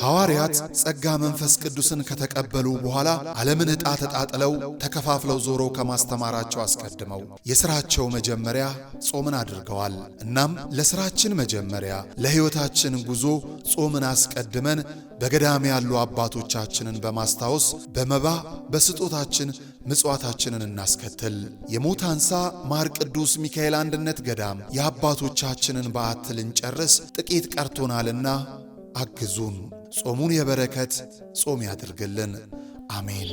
ሐዋርያት ጸጋ መንፈስ ቅዱስን ከተቀበሉ በኋላ ዓለምን ዕጣ ተጣጥለው ተከፋፍለው ዞሮ ከማስተማራቸው አስቀድመው የሥራቸው መጀመሪያ ጾምን አድርገዋል። እናም ለሥራችን መጀመሪያ ለሕይወታችን ጉዞ ጾምን አስቀድመን በገዳም ያሉ አባቶቻችንን በማስታወስ በመባ በስጦታችን ምጽዋታችንን እናስከትል። የሞታንሳ ማር ቅዱስ ሚካኤል አንድነት ገዳም የአባቶቻችንን በዓት ልንጨርስ ጥቂት ቀርቶናልና አግዙን። ጾሙን የበረከት ጾም ያድርግልን። አሜን።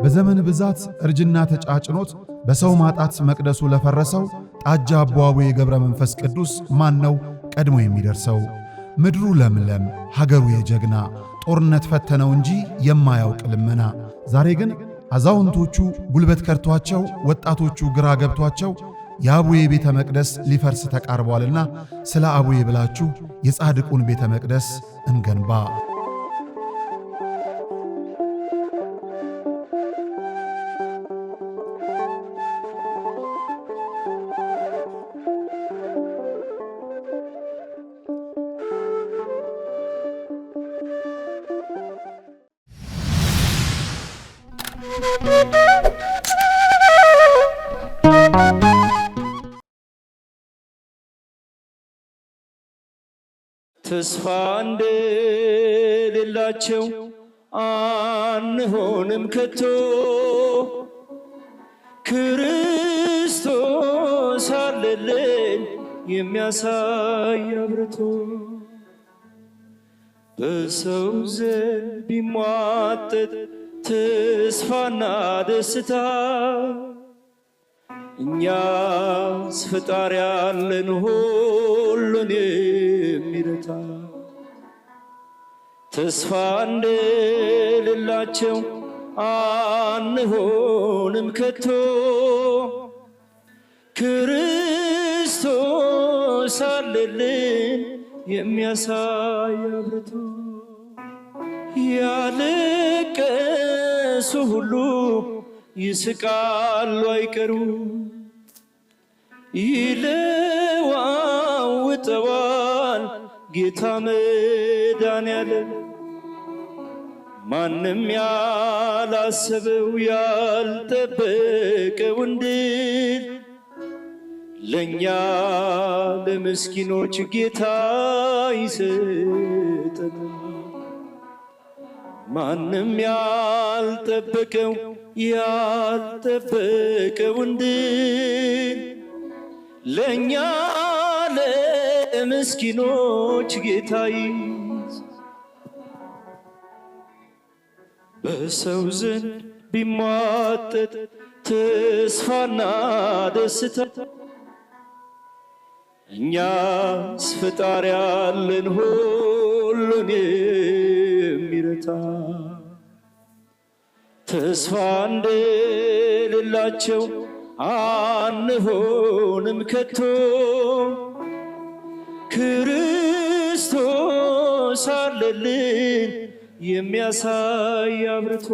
በዘመን ብዛት እርጅና ተጫጭኖት በሰው ማጣት መቅደሱ ለፈረሰው ጣጃ አቦአቡ የገብረ መንፈስ ቅዱስ ማን ነው ቀድሞ የሚደርሰው? ምድሩ ለምለም ሀገሩ የጀግና ጦርነት ፈተነው እንጂ የማያውቅ ልመና። ዛሬ ግን አዛውንቶቹ ጉልበት ከርቷቸው ወጣቶቹ ግራ ገብቷቸው የአቡዬ ቤተ መቅደስ ሊፈርስ ተቃርቧልና ስለ አቡዬ ብላችሁ የጻድቁን ቤተ መቅደስ እንገንባ። ተስፋ እንደሌላቸው አንሆንም ከቶ ክርስቶስ አለልን የሚያሳይ አብርቶ በሰው ዘንድ ቢሟጠጥ ተስፋና ደስታ እኛስ ፈጣሪ ያለን ሁሉን የሚረታ ተስፋ እንደሌላቸው አንሆንም ከቶ ክርስቶስ አለልን የሚያሳይ አብርቶ ያለቀሱ ሁሉ ይስቃሉ አይቀሩ ይለዋውጠዋል ጌታ መድኃኔዓለም ማንም ያላሰበው ያልጠበቀውን ድል ለእኛ ለምስኪኖች ጌታ ይሰጠናል። ማንም ያልጠበቀው ያልጠበቀውን ድል ለእኛ ለምስኪኖች ጌታ ይሰጠናል። በሰው ዘንድ ቢሟጠጥ ተስፋና ደስታ እኛስ ፈጣሪ ያለን ሁሉን የሚረታ ተስፋ እንደሌላቸው አንሆንም ከቶ ክርስቶስ አለልን የሚያሳይ አብርቶ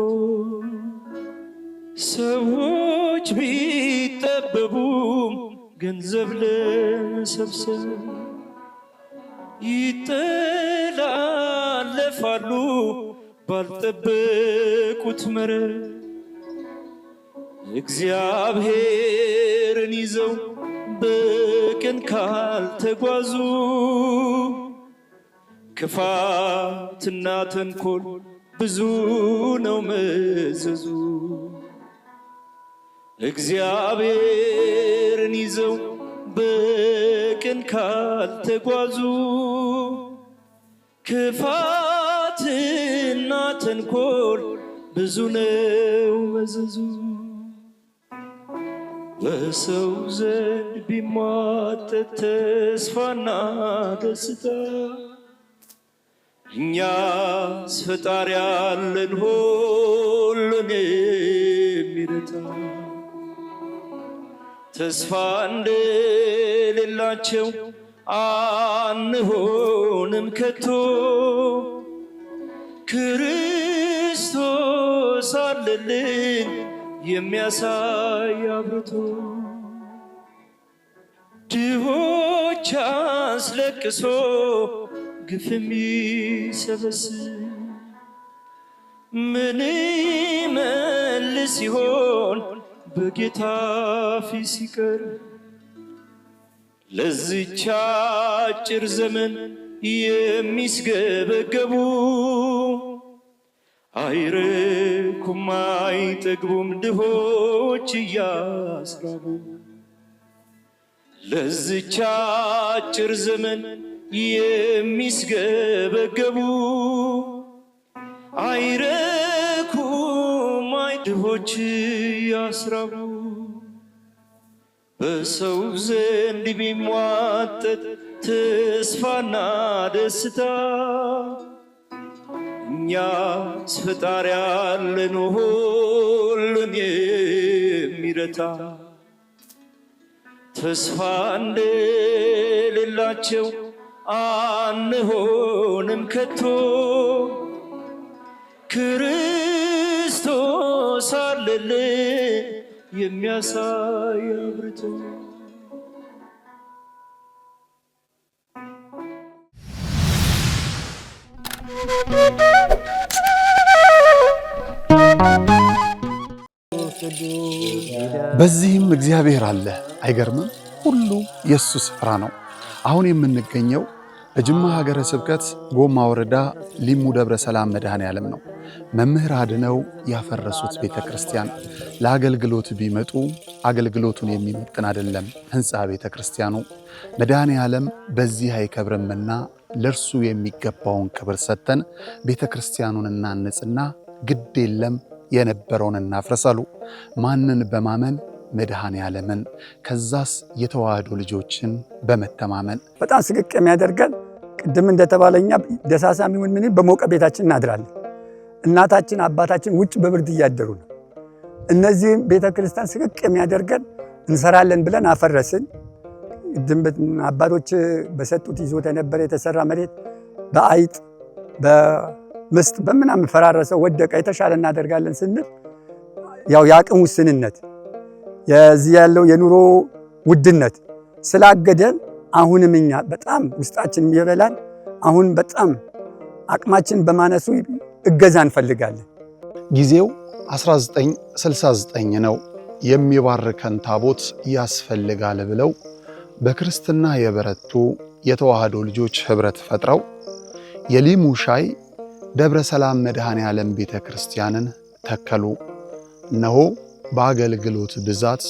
ሰዎች ቢጠበቡም ገንዘብ ለመሰብሰብ ይተላለፋሉ ባልጠበቁት መረብ እግዚአብሔርን ይዘው በቅን ካልተጓዙ ክፋትና ተንኮል ብዙ ነው መዘዙ። እግዚአብሔርን ይዘው በቅን ካልተጓዙ ክፋትና ተንኮል ብዙ ነው መዘዙ። በሰው ዘንድ ቢሟጠጥ ተስፋና ደስታ እኛስ ፈጣሪ አለን ሁሉን የሚረታ ተስፋ እንደሌላቸው አንሆንም ከቶ ክርስቶስ አለልን የሚያሳይ አብርቶ ድሆች አስለቅሶ ግፍ የሚሰበስብ ምን ይመልስ ይሆን በጌታ ፊት ሲቀር ለዚች አጭር ዘመን የሚስገበገቡ አይረኩም አይጠግቡም ድሆች እያስራቡ ለዚች አጭር ዘመን የሚስገበገቡ አይረኩም ድሆች እያስራቡ በሰው ዘንድ ቢሟጠጥ ተስፋና ደስታ እኛስ ፈጣሪ አለን ሁሉን የሚረታ ተስፋ እንደሌላቸው አንሆንም ከቶ ክርስቶስ አለልን የሚያሳይ አብርቶ በዚህም እግዚአብሔር አለ። አይገርምም? ሁሉ የሱ ስፍራ ነው። አሁን የምንገኘው በጅማ ሀገረ ስብከት ጎማ ወረዳ ሊሙ ደብረ ሰላም መድኃኔ ዓለም ነው። መምህር አድነው ያፈረሱት ቤተክርስቲያን ለአገልግሎት ቢመጡ አገልግሎቱን የሚመጥን አይደለም ህንጻ ቤተክርስቲያኑ። መድኃኔ ዓለም በዚህ አይከብርምና ለርሱ የሚገባውን ክብር ሰጥተን ቤተክርስቲያኑን እናንጽና ግድ የለም የነበረውን እናፍርሳሉ። ማንን በማመን? መድኃኔ ዓለምን። ከዛስ የተዋህዶ ልጆችን በመተማመን በጣም ስቅቅ የሚያደርገን ቅድም እንደተባለኛ ደሳሳም ይሁን ምን በሞቀ ቤታችን እናድራለን። እናታችን አባታችን ውጭ በብርድ እያደሩ ነው። እነዚህ ቤተክርስቲያን ስቅቅ የሚያደርገን እንሰራለን ብለን አፈረስን። አባቶች በሰጡት ይዞት የነበረ የተሰራ መሬት በአይጥ በምስጥ በምናምን ፈራረሰ፣ ወደቀ። የተሻለ እናደርጋለን ስንል ያው የአቅም ውስንነት የዚህ ያለው የኑሮ ውድነት ስላገደን አሁንም እኛ በጣም ውስጣችን የሚበላን አሁን በጣም አቅማችን በማነሱ እገዛ እንፈልጋለን። ጊዜው 1969 ነው። የሚባርከን ታቦት ያስፈልጋል ብለው በክርስትና የበረቱ የተዋህዶ ልጆች ህብረት ፈጥረው የሊሙ ሻይ ደብረ ሰላም መድኃኔ ዓለም ቤተክርስቲያንን ተከሉ። እነሆ በአገልግሎት ብዛት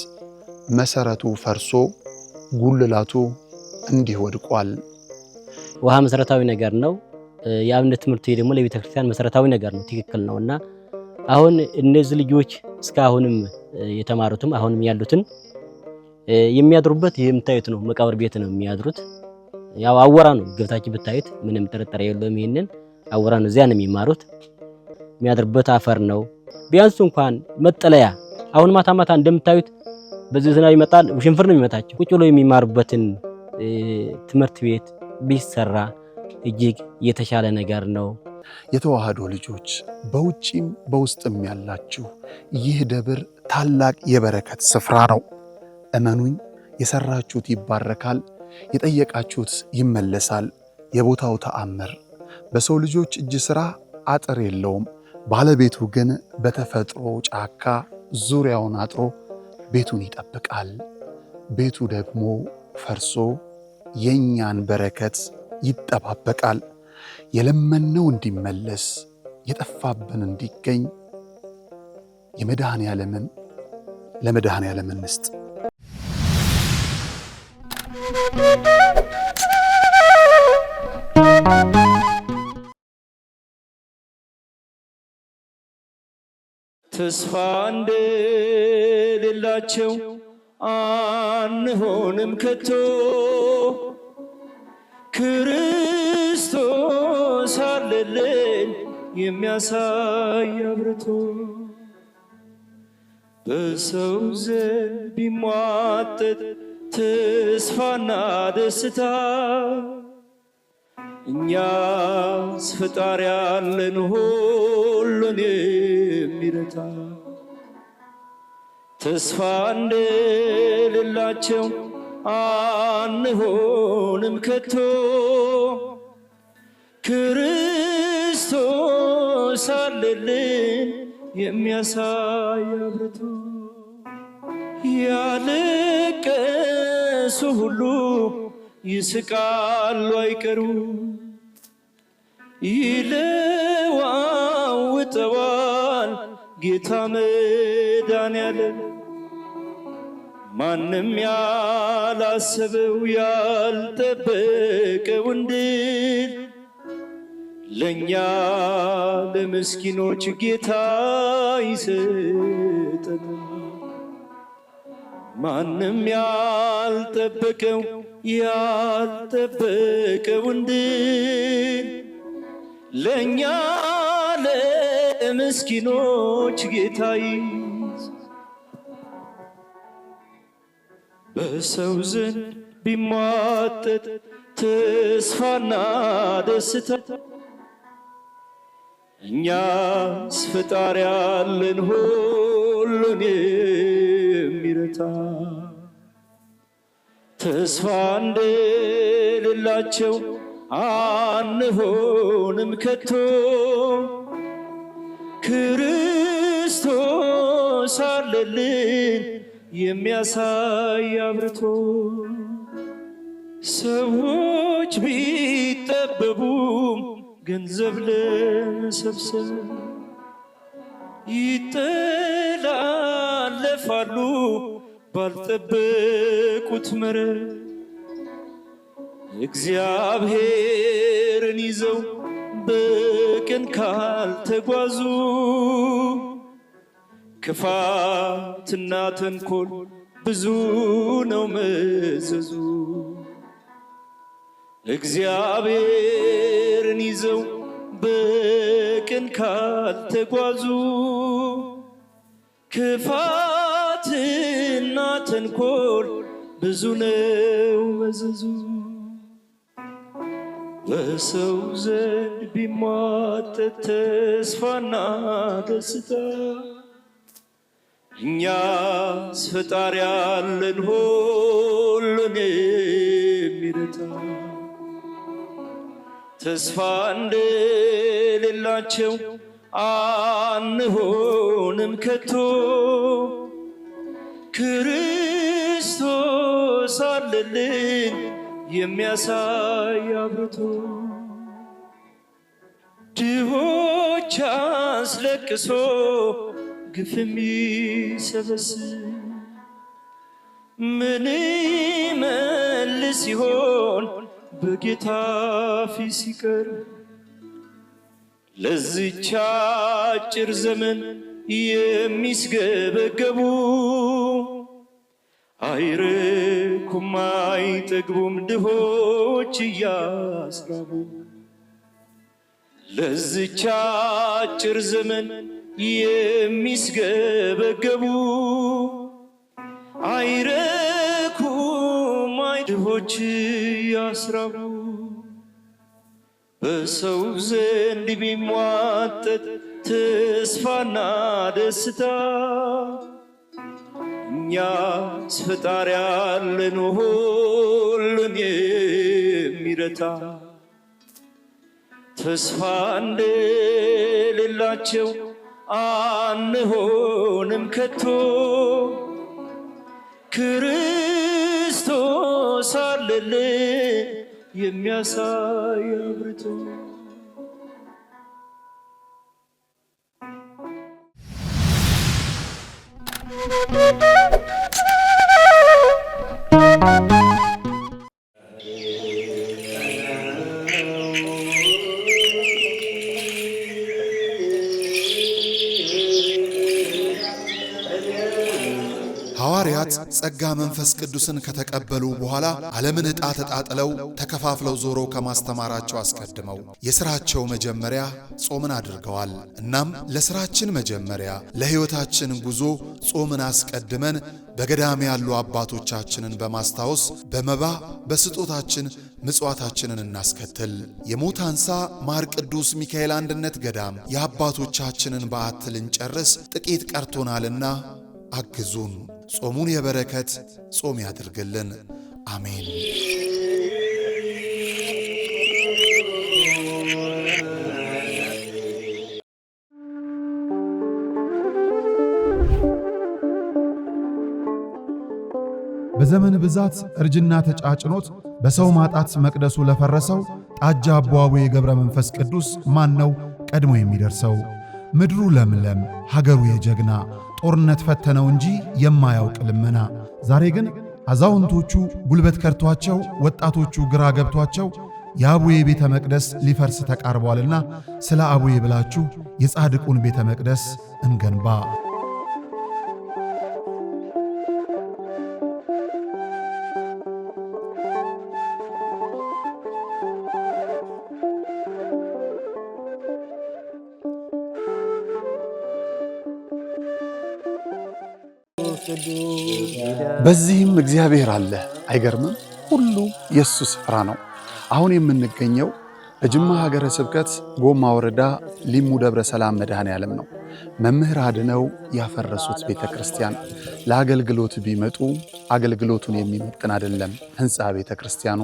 መሰረቱ ፈርሶ ጉልላቱ እንዲህ ወድቋል። ውሃ መሰረታዊ ነገር ነው። የአብነት ትምህርት ደግሞ ለቤተክርስቲያን መሰረታዊ ነገር ነው። ትክክል ነውና አሁን እነዚህ ልጆች እስካሁንም የተማሩትም አሁንም ያሉትን የሚያድሩበት የምታዩት ነው። መቃብር ቤት ነው የሚያድሩት። ያው አወራ ነው ገብታችሁ ብታዩት ምንም ጥርጥር የለውም። ይሄንን አወራ ነው። እዚያ ነው የሚማሩት። የሚያድሩበት አፈር ነው። ቢያንስ እንኳን መጠለያ አሁን ማታ ማታ እንደምታዩት በዚህ ዝናብ ይመጣል፣ ውሽንፍር ነው የሚመታቸው። ቁጭ ብሎ የሚማሩበትን ትምህርት ቤት ቢሰራ እጅግ የተሻለ ነገር ነው። የተዋህዶ ልጆች በውጪም በውስጥም ያላችሁ ይህ ደብር ታላቅ የበረከት ስፍራ ነው። እመኑኝ፣ የሰራችሁት ይባረካል፣ የጠየቃችሁት ይመለሳል። የቦታው ተአምር በሰው ልጆች እጅ ሥራ አጥር የለውም። ባለቤቱ ግን በተፈጥሮ ጫካ ዙሪያውን አጥሮ ቤቱን ይጠብቃል። ቤቱ ደግሞ ፈርሶ የኛን በረከት ይጠባበቃል። የለመነው እንዲመለስ የጠፋብን እንዲገኝ የመድኃኔ ዓለምን ለመድኃኔ ዓለም እንስጥ። ተስፋ እንደሌላቸው አንሆንም ከቶ ክርስቶስ አለ ሳለልን የሚያሳይ አብርቶ በሰው ዘንድ ቢሟጠጥ ተስፋና ደስታ እኛስ ፈጣሪ ያለን ሁሉን የሚረታ ተስፋ እንደሌላቸው አንሆንም ከቶ ክርስቶስ አለልን የሚያሳይ አብርቶ ያለቀሱ ሁሉ ይስቃሉ አይቀሩ ይለዋውጠዋል ጌታ መድኃኔዓለም ማንም ያላሰበው ያልጠበቀውን ድል ለእኛ ለምስኪኖች ጌታ ይሰጠናል። ማንም ያልጠበቀው ያልጠበቀውን ድል ለእኛ ለምስኪኖች ጌታ በሰው ዘንድ ቢሟጠጥ ተስፋና ደስታ እኛስ ፈጣሪ ያለን ሁሉን የሚረታ ተስፋ እንደሌላቸው አንሆንም ከቶ ክርስቶስ አለልን የሚያሳይ አብርቶ ሰዎች ቢጠበቡም ገንዘብ ለመሰብሰብ ይጠላለፋሉ ባልጠበቁት መረብ እግዚአብሔርን ይዘው በቅን ካልተጓዙ ክፋትና ተንኮል ብዙ ነው መዘዙ። እግዚአብሔርን ይዘው በቅን ካልተጓዙ ክፋትና ተንኮል ብዙ ነው መዘዙ። በሰው ዘንድ ቢሟጠጥ ተስፋና ደስታ እኛስ ፈጣሪ ያለን ሁሉን የሚረታ ተስፋ እንደሌላቸው አንሆንም ከቶ ክርስቶስ አለልን የሚያሳይ አብርቶ ድሆች አስለቅሶ ግፍ የሚሰበስብ ምን መልስ ይሆን በጌታ ፊት ሲቀርብ? ለዚች አጭር ዘመን የሚስገበገቡ አይረኩም አይጠግቡም ድሆች እያስራቡ። ለዚች አጭር ዘመን የሚስገበገቡ አይረኩም ድሆች እያስራቡ። በሰው ዘንድ ቢሟጠጥ ተስፋና ደስታ እኛስ ፈጣሪ ያለን ሁሉን የሚረታ ተስፋ እንደሌላቸው አንሆንም ከቶ ክርስቶስ አለልን የሚያሳይ አብርቶ። ሐዋርያት ጸጋ መንፈስ ቅዱስን ከተቀበሉ በኋላ ዓለምን ዕጣ ተጣጥለው ተከፋፍለው ዞረው ከማስተማራቸው አስቀድመው የሥራቸው መጀመሪያ ጾምን አድርገዋል። እናም ለሥራችን መጀመሪያ ለሕይወታችን ጉዞ ጾምን አስቀድመን በገዳም ያሉ አባቶቻችንን በማስታወስ በመባ በስጦታችን ምጽዋታችንን እናስከትል። የሞታንሳ ማር ቅዱስ ሚካኤል አንድነት ገዳም የአባቶቻችንን በዓት ልንጨርስ ጥቂት ቀርቶናልና አግዙን። ጾሙን የበረከት ጾም ያድርግልን። አሜን። በዘመን ብዛት እርጅና ተጫጭኖት በሰው ማጣት መቅደሱ ለፈረሰው ጣጃ አቦአቡ የገብረ መንፈስ ቅዱስ ማን ነው ቀድሞ የሚደርሰው? ምድሩ ለምለም ሀገሩ የጀግና ጦርነት ፈተነው እንጂ የማያውቅ ልመና። ዛሬ ግን አዛውንቶቹ ጉልበት ከርቷቸው ወጣቶቹ ግራ ገብቷቸው የአቡዬ ቤተ መቅደስ ሊፈርስ ተቃርቧልና ስለ አቡዬ ብላችሁ የጻድቁን ቤተ መቅደስ እንገንባ። በዚህም እግዚአብሔር አለ። አይገርምም? ሁሉ የሱ ስፍራ ነው። አሁን የምንገኘው በጅማ ሀገረ ስብከት ጎማ ወረዳ ሊሙ ደብረ ሰላም መድኃኔዓለም ነው። መምህር አድነው ያፈረሱት ቤተ ክርስቲያን ለአገልግሎት ቢመጡ አገልግሎቱን የሚመጥን አይደለም ሕንፃ ቤተ ክርስቲያኑ።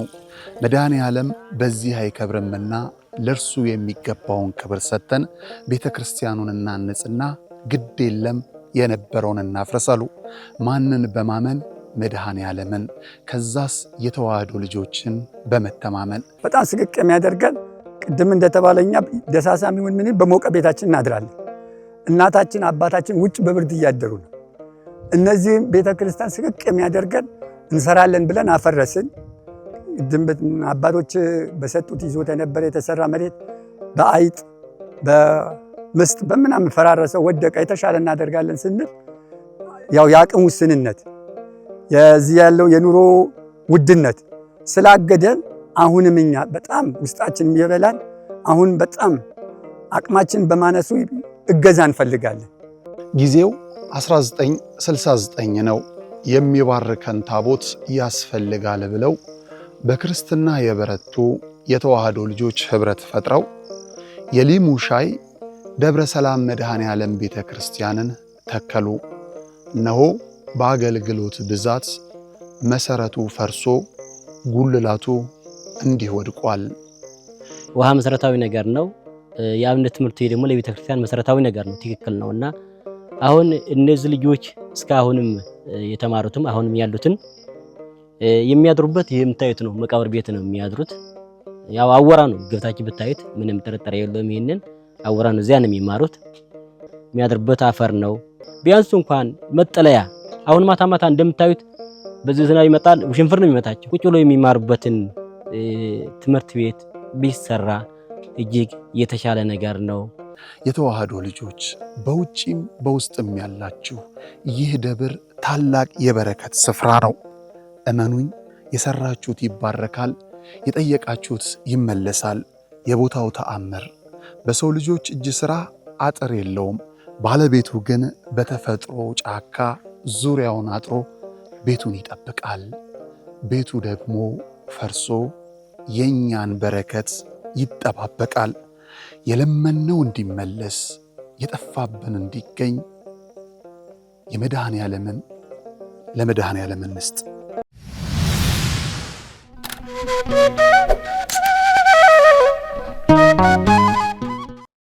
መድኃኔዓለም በዚህ አይከብርምና ለእርሱ የሚገባውን ክብር ሰጥተን ቤተ ክርስቲያኑን እናንጽና ግድ የለም የነበረውን እናፍረሳሉ። ማንን በማመን? መድኃኔዓለምን። ከዛስ የተዋህዶ ልጆችን በመተማመን። በጣም ስቅቅ የሚያደርገን ቅድም እንደተባለኛ ደሳሳም ይሁን ምን በሞቀ ቤታችን እናድራለን። እናታችን አባታችን ውጭ በብርድ እያደሩ ነው። እነዚህም ቤተክርስቲያን ስቅቅ የሚያደርገን እንሰራለን ብለን አፈረስን። አባቶች በሰጡት ይዞት የነበረ የተሰራ መሬት በአይጥ በምስጥ በምናምን ፈራረሰው ወደቀ። የተሻለ እናደርጋለን ስንል ያው የአቅም ውስንነት የዚህ ያለው የኑሮ ውድነት ስላገደን አሁንም እኛ በጣም ውስጣችን ይበላል። አሁን በጣም አቅማችን በማነሱ እገዛ እንፈልጋለን። ጊዜው 1969 ነው። የሚባርከን ታቦት ያስፈልጋል ብለው በክርስትና የበረቱ የተዋህዶ ልጆች ህብረት ፈጥረው የሊሙ ሻይ ደብረ ሰላም መድኃኔዓለም ቤተ ክርስቲያንን ተከሉ። እነሆ በአገልግሎት ብዛት መሰረቱ ፈርሶ ጉልላቱ እንዲህ ወድቋል። ውሃ መሰረታዊ ነገር ነው። የአብነት ትምህርት ደግሞ ለቤተ ክርስቲያን መሰረታዊ ነገር ነው። ትክክል ነውና አሁን እነዚህ ልጆች እስካሁንም የተማሩትም አሁንም ያሉትን የሚያድሩበት የምታዩት ነው። መቃብር ቤት ነው የሚያድሩት። ያው አወራ ነው ገብታችሁ ብታዩት ምንም ጥርጥር የለውም። ይሄንን አወራ ነው። እዚያ ነው የሚማሩት። የሚያድሩበት አፈር ነው። ቢያንስ እንኳን መጠለያ አሁን ማታ ማታ እንደምታዩት በዚህ ዝናብ ይመጣል፣ ውሽንፍር ነው የሚመታቸው። ቁጭ ብለው የሚማሩበትን ትምህርት ቤት ቢሰራ እጅግ የተሻለ ነገር ነው። የተዋህዶ ልጆች በውጪም በውስጥም ያላችሁ ይህ ደብር ታላቅ የበረከት ስፍራ ነው። እመኑኝ፣ የሰራችሁት ይባረካል፣ የጠየቃችሁት ይመለሳል። የቦታው ተአምር በሰው ልጆች እጅ ሥራ አጥር የለውም። ባለቤቱ ግን በተፈጥሮ ጫካ ዙሪያውን አጥሮ ቤቱን ይጠብቃል። ቤቱ ደግሞ ፈርሶ የኛን በረከት ይጠባበቃል። የለመነው እንዲመለስ የጠፋብን እንዲገኝ የመድኃኔዓለምን ለመድኃኔዓለም እንስጥ።